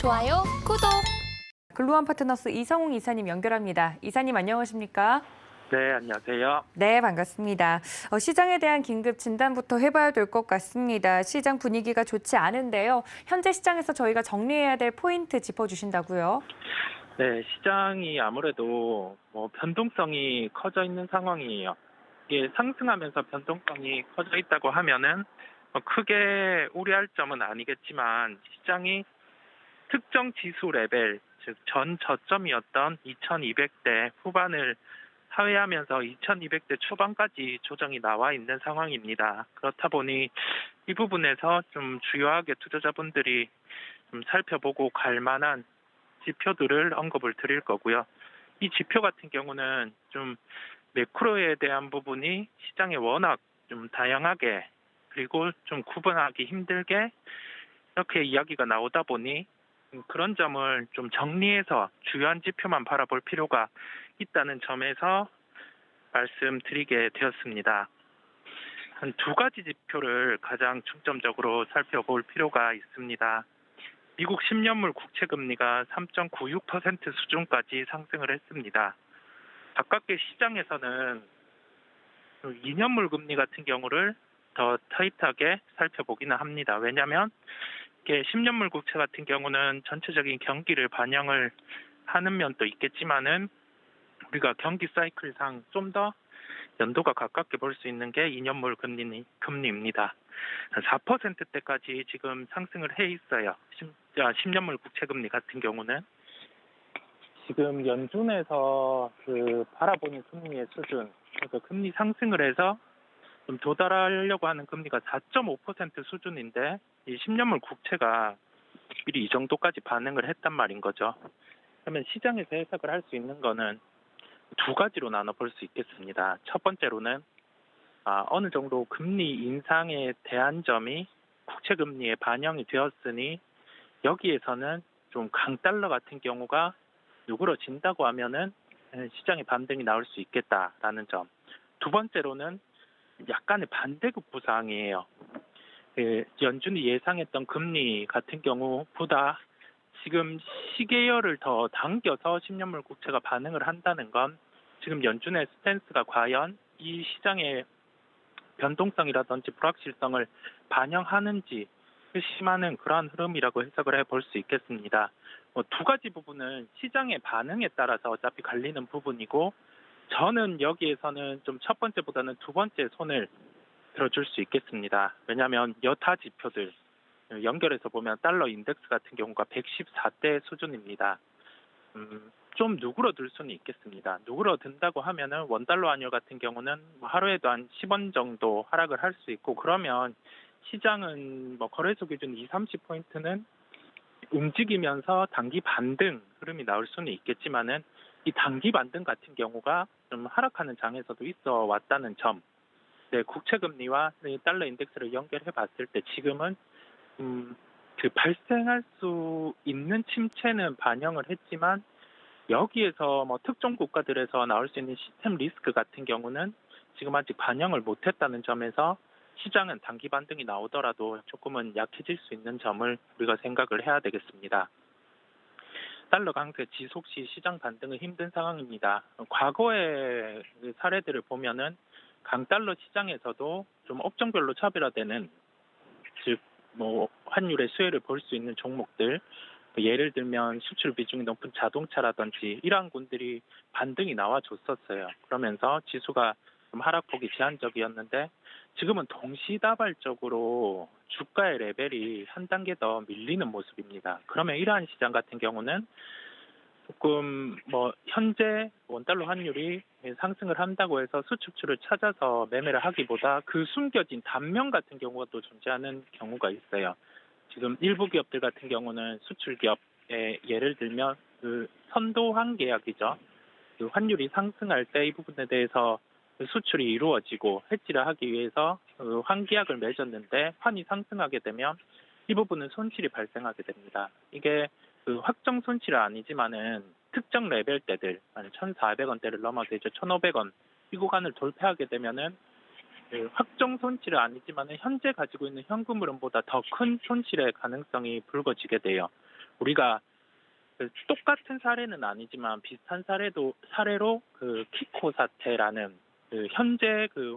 좋아요, 구독. 글로원 파트너스 이성웅 이사님 연결합니다. 이사님 안녕하십니까? 네, 안녕하세요. 네, 반갑습니다. 시장에 대한 긴급 진단부터 해봐야 될 것 같습니다. 시장 분위기가 좋지 않은데요. 현재 시장에서 저희가 정리해야 될 포인트 짚어주신다고요? 네, 시장이 아무래도 변동성이 커져 있는 상황이에요. 이게 상승하면서 변동성이 커져 있다고 하면은 크게 우려할 점은 아니겠지만 시장이 특정 지수 레벨, 즉 전 저점이었던 2200대 후반을 하회하면서 2200대 초반까지 조정이 나와 있는 상황입니다. 그렇다 보니 이 부분에서 좀 주요하게 투자자분들이 좀 살펴보고 갈 만한 지표들을 언급을 드릴 거고요. 이 지표 같은 경우는 좀 매크로에 대한 부분이 시장에 워낙 좀 다양하게 그리고 좀 구분하기 힘들게 이렇게 이야기가 나오다 보니 그런 점을 좀 정리해서 주요한 지표만 바라볼 필요가 있다는 점에서 말씀드리게 되었습니다. 한 두 가지 지표를 가장 중점적으로 살펴볼 필요가 있습니다. 미국 10년물 국채 금리가 3.96% 수준까지 상승을 했습니다. 가깝게 시장에서는 2년물 금리 같은 경우를 더 타이트하게 살펴보기는 합니다. 왜냐하면 이게 10년물 국채 같은 경우는 전체적인 경기를 반영을 하는 면도 있겠지만은 우리가 경기 사이클상 좀 더 연도가 가깝게 볼 수 있는 게 2년물 금리입니다. 4%대까지 지금 상승을 해 있어요. 10년물 국채 금리 같은 경우는 지금 연준에서 그 바라보는 금리의 수준, 그래서 금리 상승을 해서 좀 도달하려고 하는 금리가 4.5% 수준인데 이 10년물 국채가 미리 이 정도까지 반응을 했단 말인 거죠. 그러면 시장에서 해석을 할 수 있는 거는 두 가지로 나눠볼 수 있겠습니다. 첫 번째로는 어느 정도 금리 인상에 대한 점이 국채 금리에 반영이 되었으니 여기에서는 좀 강달러 같은 경우가 누그러진다고 하면은 시장의 반등이 나올 수 있겠다라는 점. 두 번째로는 약간의 반대급 구상이에요. 연준이 예상했던 금리 같은 경우보다 지금 시계열을 더 당겨서 10년물 국채가 반응을 한다는 건 지금 연준의 스탠스가 과연 이 시장의 변동성이라든지 불확실성을 반영하는지 의심하는 그러한 흐름이라고 해석을 해볼 수 있겠습니다. 두 가지 부분은 시장의 반응에 따라서 어차피 갈리는 부분이고 저는 여기에서는 좀 첫 번째보다는 두 번째 손을 들어줄 수 있겠습니다. 왜냐하면 여타 지표들 연결해서 보면 달러 인덱스 같은 경우가 114대 수준입니다. 좀 누그러들 수는 있겠습니다. 누그러든다고 하면은 원달러 환율 같은 경우는 하루에도 한 10원 정도 하락을 할 수 있고 그러면 시장은 거래소 기준 2, 30포인트는 움직이면서 단기 반등 흐름이 나올 수는 있겠지만은 이 단기 반등 같은 경우가 좀 하락하는 장에서도 있어 왔다는 점. 네, 국채 금리와 달러 인덱스를 연결해 봤을 때 지금은 그 발생할 수 있는 침체는 반영을 했지만 여기에서 특정 국가들에서 나올 수 있는 시스템 리스크 같은 경우는 지금 아직 반영을 못했다는 점에서 시장은 단기 반등이 나오더라도 조금은 약해질 수 있는 점을 우리가 생각을 해야 되겠습니다. 달러 강세 지속 시 시장 반등은 힘든 상황입니다. 과거의 사례들을 보면은 강달러 시장에서도 좀 업종별로 차별화되는 즉 환율의 수혜를 볼 수 있는 종목들 예를 들면 수출 비중이 높은 자동차라든지 이러한 군들이 반등이 나와줬었어요. 그러면서 지수가 좀 하락폭이 제한적이었는데 지금은 동시다발적으로 주가의 레벨이 한 단계 더 밀리는 모습입니다. 그러면 이러한 시장 같은 경우는 조금 현재 원달러 환율이 상승을 한다고 해서 수축추를 찾아서 매매를 하기보다 그 숨겨진 단면 같은 경우가 또 존재하는 경우가 있어요. 지금 일부 기업들 같은 경우는 수출 기업의 예를 들면 그 선도환 계약이죠. 그 환율이 상승할 때 이 부분에 대해서 그 수출이 이루어지고 해지를 하기 위해서 그 환계약을 맺었는데 환이 상승하게 되면 이 부분은 손실이 발생하게 됩니다. 이게 그 확정 손실은 아니지만은 특정 레벨대들 1,400원대를 넘어서 이제 1,500원 이 구간을 돌파하게 되면은 확정 손실은 아니지만 현재 가지고 있는 현금 흐름보다 더 큰 손실의 가능성이 불거지게 돼요. 우리가 그 똑같은 사례는 아니지만 비슷한 사례로 그 키코 사태라는 그 현재 그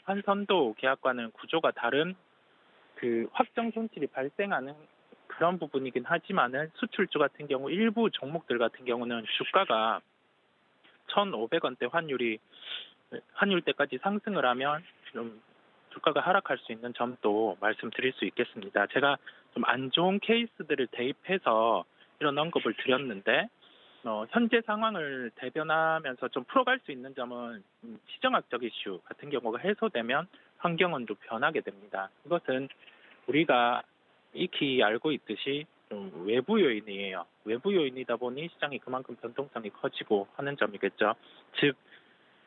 환선도 계약과는 구조가 다른 그 확정 손실이 발생하는 그런 부분이긴 하지만은 수출주 같은 경우 일부 종목들 같은 경우는 주가가 1,500원대 환율대까지 상승을 하면 좀 주가가 하락할 수 있는 점도 말씀드릴 수 있겠습니다. 제가 좀 안 좋은 케이스들을 대입해서 이런 언급을 드렸는데 현재 상황을 대변하면서 좀 풀어갈 수 있는 점은 시정학적 이슈 같은 경우가 해소되면 환경은 좀 변하게 됩니다. 이것은 우리가 익히 알고 있듯이 좀 외부 요인이에요. 외부 요인이다 보니 시장이 그만큼 변동성이 커지고 하는 점이겠죠. 즉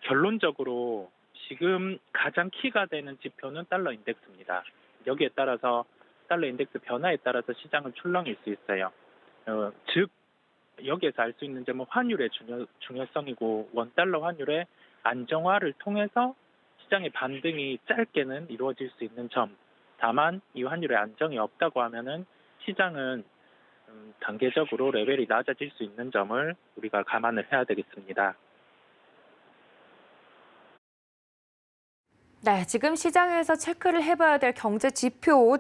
결론적으로 지금 가장 키가 되는 지표는 달러 인덱스입니다. 여기에 따라서 달러 인덱스 변화에 따라서 시장은 출렁일 수 있어요. 즉 여기에서 알 수 있는 점은 환율의 중요성이고 원달러 환율의 안정화를 통해서 시장의 반등이 짧게는 이루어질 수 있는 점. 다만 이 환율의 안정이 없다고 하면은 시장은 단계적으로 레벨이 낮아질 수 있는 점을 우리가 감안을 해야 되겠습니다. 네, 지금 시장에서 체크를 해봐야 될 경제 지표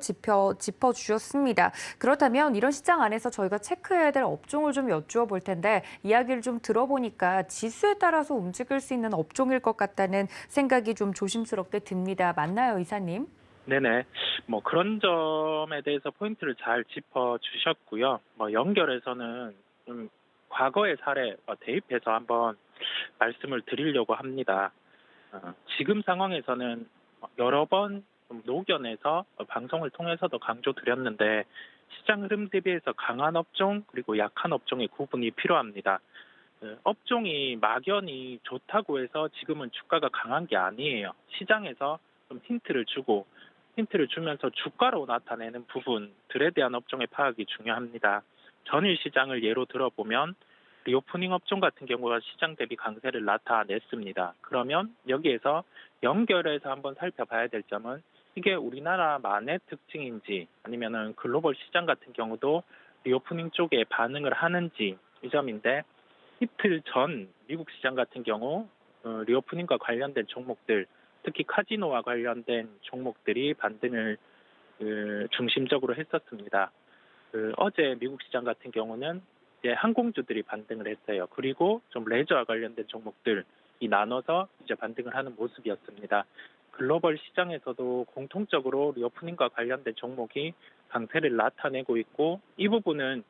짚어주셨습니다. 그렇다면 이런 시장 안에서 저희가 체크해야 될 업종을 좀 여쭈어 볼 텐데 이야기를 좀 들어보니까 지수에 따라서 움직일 수 있는 업종일 것 같다는 생각이 좀 조심스럽게 듭니다. 맞나요, 이사님? 네네. 뭐 그런 점에 대해서 포인트를 잘 짚어주셨고요. 연결해서는 좀 과거의 사례 대입해서 한번 말씀을 드리려고 합니다. 지금 상황에서는 여러 번 녹여내서 방송을 통해서도 강조드렸는데 시장 흐름 대비해서 강한 업종 그리고 약한 업종의 구분이 필요합니다. 업종이 막연히 좋다고 해서 지금은 주가가 강한 게 아니에요. 시장에서 좀 힌트를 주면서 주가로 나타내는 부분들에 대한 업종의 파악이 중요합니다. 전일 시장을 예로 들어보면 리오프닝 업종 같은 경우가 시장 대비 강세를 나타냈습니다. 그러면 여기에서 연결해서 한번 살펴봐야 될 점은 이게 우리나라만의 특징인지 아니면은 글로벌 시장 같은 경우도 리오프닝 쪽에 반응을 하는지 이 점인데 이틀 전 미국 시장 같은 경우 리오프닝과 관련된 종목들 특히 카지노와 관련된 종목들이 반등을 중심적으로 했었습니다. 어제 미국 시장 같은 경우는 이제 항공주들이 반등을 했어요. 그리고 좀 레저와 관련된 종목들이 나눠서 이제 반등을 하는 모습이었습니다. 글로벌 시장에서도 공통적으로 리오프닝과 관련된 종목이 강세를 나타내고 있고 이 부분은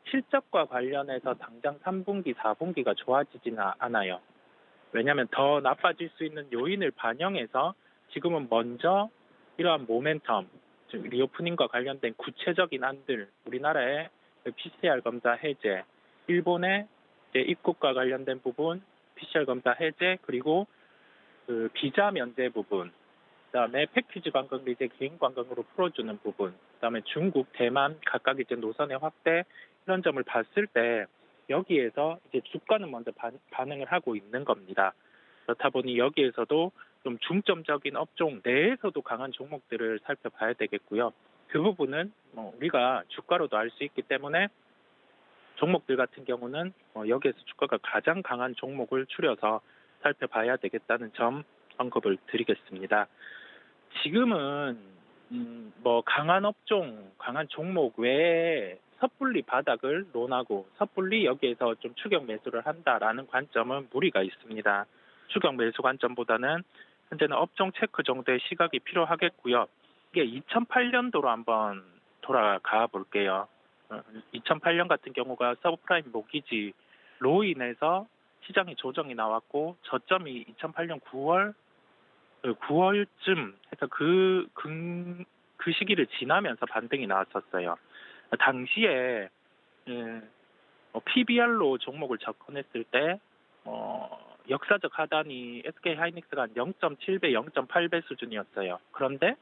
실적과 관련해서 당장 3분기, 4분기가 좋아지지는 않아요. 왜냐하면 더 나빠질 수 있는 요인을 반영해서 지금은 먼저 이러한 모멘텀, 즉 리오프닝과 관련된 구체적인 안들, 우리나라의 PCR 검사 해제, 일본의 입국과 관련된 부분, PCR 검사 해제, 그리고 그 비자 면제 부분, 그다음에 패키지 관광 이제 개인 관광으로 풀어주는 부분, 그다음에 중국, 대만 각각 이제 노선의 확대 이런 점을 봤을 때 여기에서 이제 주가는 먼저 반응을 하고 있는 겁니다. 그렇다 보니 여기에서도 좀 중점적인 업종 내에서도 강한 종목들을 살펴봐야 되겠고요. 그 부분은 우리가 주가로도 알 수 있기 때문에 종목들 같은 경우는 여기에서 주가가 가장 강한 종목을 추려서 살펴봐야 되겠다는 점 언급을 드리겠습니다. 지금은 강한 업종, 강한 종목 외에 섣불리 바닥을 논하고 섣불리 여기에서 좀 추격 매수를 한다라는 관점은 무리가 있습니다. 추격 매수 관점보다는 현재는 업종 체크 정도의 시각이 필요하겠고요. 이게 2008년도로 한번 돌아가 볼게요. 2008년 같은 경우가 서브프라임 모기지로 인해서 시장이 조정이 나왔고 저점이 2008년 9월쯤 해서 그 시기를 지나면서 반등이 나왔었어요. 당시에 PBR로 종목을 접근했을 때 역사적 하단이 SK 하이닉스가 한 0.7배, 0.8배 수준이었어요. 그런데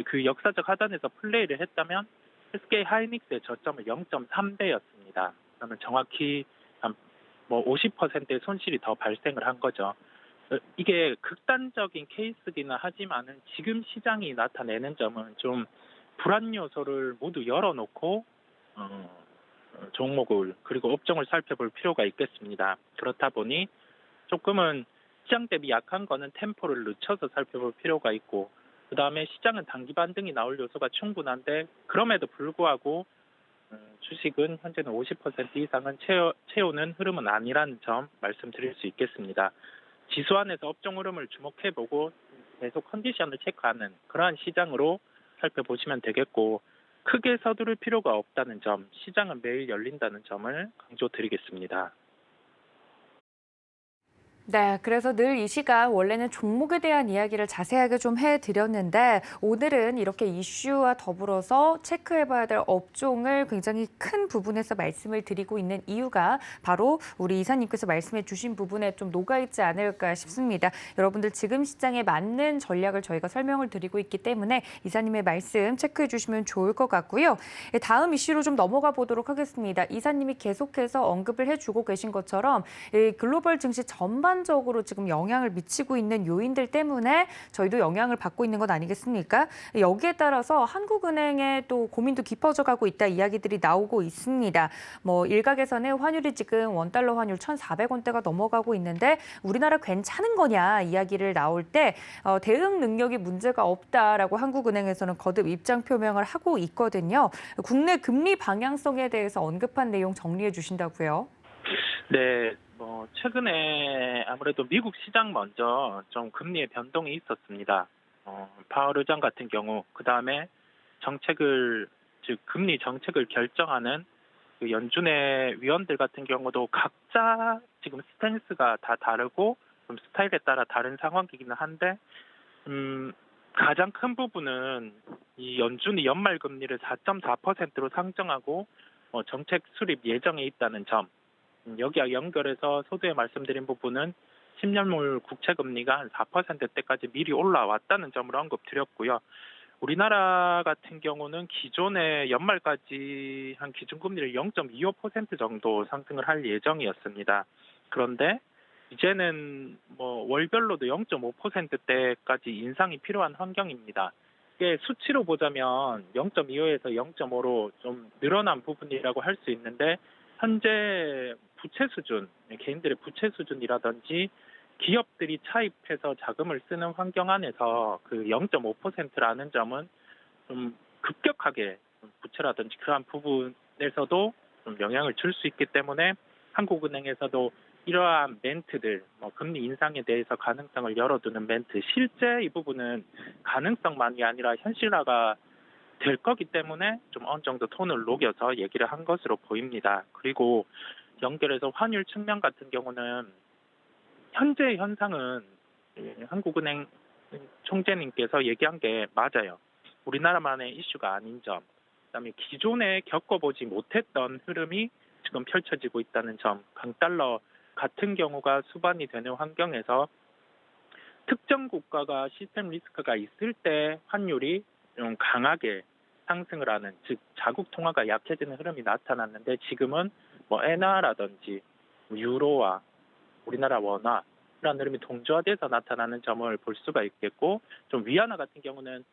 그 역사적 하단에서 플레이를 했다면 SK 하이닉스의 저점은 0.3배였습니다. 그러면 정확히 한 50%의 손실이 더 발생을 한 거죠. 이게 극단적인 케이스기는 하지만은 지금 시장이 나타내는 점은 좀 불안 요소를 모두 열어놓고 종목을 그리고 업종을 살펴볼 필요가 있겠습니다. 그렇다 보니 조금은 시장 대비 약한 거는 템포를 늦춰서 살펴볼 필요가 있고, 그 다음에 시장은 단기 반등이 나올 요소가 충분한데 그럼에도 불구하고 주식은 현재는 50% 이상은 채우는 흐름은 아니라는 점 말씀드릴 수 있겠습니다. 지수 안에서 업종 흐름을 주목해보고 계속 컨디션을 체크하는 그러한 시장으로 살펴보시면 되겠고, 크게 서두를 필요가 없다는 점, 시장은 매일 열린다는 점을 강조드리겠습니다. 네, 그래서 늘 이 시간 원래는 종목에 대한 이야기를 자세하게 좀 해드렸는데 오늘은 이렇게 이슈와 더불어서 체크해봐야 될 업종을 굉장히 큰 부분에서 말씀을 드리고 있는 이유가 바로 우리 이사님께서 말씀해 주신 부분에 좀 녹아있지 않을까 싶습니다. 여러분들 지금 시장에 맞는 전략을 저희가 설명을 드리고 있기 때문에 이사님의 말씀 체크해 주시면 좋을 것 같고요. 다음 이슈로 좀 넘어가 보도록 하겠습니다. 이사님이 계속해서 언급을 해주고 계신 것처럼 이 글로벌 증시 전반적으로 지금 영향을 미치고 있는 요인들 때문에 저희도 영향을 받고 있는 것 아니겠습니까? 여기에 따라서 한국은행의 또 고민도 깊어져 가고 있다 이야기들이 나오고 있습니다. 뭐 일각에서는 환율이 지금 원달러 환율 1,400원대가 넘어가고 있는데 우리나라 괜찮은 거냐 이야기를 나올 때 대응 능력이 문제가 없다라고 한국은행에서는 거듭 입장 표명을 하고 있거든요. 국내 금리 방향성에 대해서 언급한 내용 정리해 주신다고요? 네, 최근에 아무래도 미국 시장 먼저 좀 금리의 변동이 있었습니다. 파월 의장 같은 경우, 그 다음에 즉 금리 정책을 결정하는 그 연준의 위원들 같은 경우도 각자 지금 스탠스가 다 다르고 좀 스타일에 따라 다른 상황이기는 한데, 가장 큰 부분은 이 연준이 연말 금리를 4.4%로 상정하고 정책 수립 예정에 있다는 점. 여기와 연결해서 소두에 말씀드린 부분은 10년물 국채 금리가 한 4%대까지 미리 올라왔다는 점을 언급드렸고요. 우리나라 같은 경우는 기존에 연말까지 한 기준금리를 0.25% 정도 상승을 할 예정이었습니다. 그런데 이제는 월별로도 0.5%대까지 인상이 필요한 환경입니다. 이게 수치로 보자면 0.25에서 0.5로 좀 늘어난 부분이라고 할 수 있는데, 현재 부채 수준, 개인들의 부채 수준이라든지 기업들이 차입해서 자금을 쓰는 환경 안에서 그 0.5%라는 점은 좀 급격하게 부채라든지 그러한 부분에서도 좀 영향을 줄 수 있기 때문에 한국은행에서도 이러한 멘트들, 금리 인상에 대해서 가능성을 열어두는 멘트, 실제 이 부분은 가능성만이 아니라 현실화가 될 거기 때문에 좀 어느 정도 톤을 녹여서 얘기를 한 것으로 보입니다. 그리고 연결해서 환율 측면 같은 경우는 현재 현상은 한국은행 총재님께서 얘기한 게 맞아요. 우리나라만의 이슈가 아닌 점, 그다음에 기존에 겪어보지 못했던 흐름이 지금 펼쳐지고 있다는 점, 강달러 같은 경우가 수반이 되는 환경에서 특정 국가가 시스템 리스크가 있을 때 환율이 좀 강하게 상승을 하는, 즉 자국 통화가 약해지는 흐름이 나타났는데, 지금은 엔화라든지 유로와 우리나라 원화 이런 흐름이 동조화돼서 나타나는 점을 볼 수가 있겠고, 좀 위안화 같은 경우는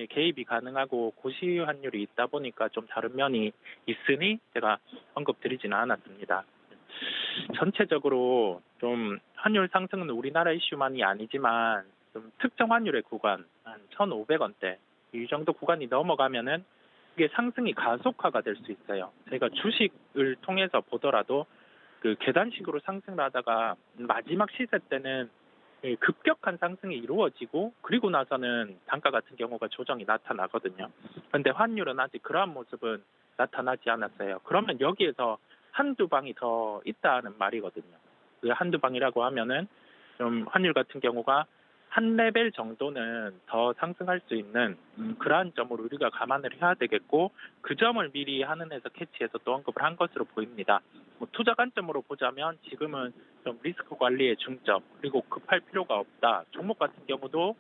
개입이 가능하고 고시 환율이 있다 보니까 좀 다른 면이 있으니 제가 언급드리지는 않았습니다. 전체적으로 좀 환율 상승은 우리나라 이슈만이 아니지만 좀 특정 환율의 구간 한 1,500원대 이 정도 구간이 넘어가면은 이게 상승이 가속화가 될 수 있어요. 저희가 주식을 통해서 보더라도 그 계단식으로 상승을 하다가 마지막 시세 때는 급격한 상승이 이루어지고 그리고 나서는 단가 같은 경우가 조정이 나타나거든요. 그런데 환율은 아직 그러한 모습은 나타나지 않았어요. 그러면 여기에서 한두 방이 더 있다는 말이거든요. 그 한두 방이라고 하면은 좀 환율 같은 경우가 한 레벨 정도는 더 상승할 수 있는 그러한 점을 우리가 감안을 해야 되겠고, 그 점을 미리 한은에서 캐치해서 또 언급을 한 것으로 보입니다. 투자 관점으로 보자면 지금은 좀 리스크 관리에 중점, 그리고 급할 필요가 없다. 종목 같은 경우도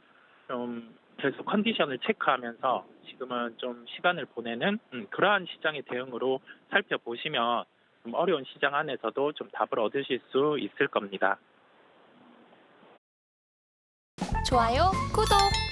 좀 계속 컨디션을 체크하면서 지금은 좀 시간을 보내는 그러한 시장의 대응으로 살펴보시면 좀 어려운 시장 안에서도 좀 답을 얻으실 수 있을 겁니다. 좋아요, 구독!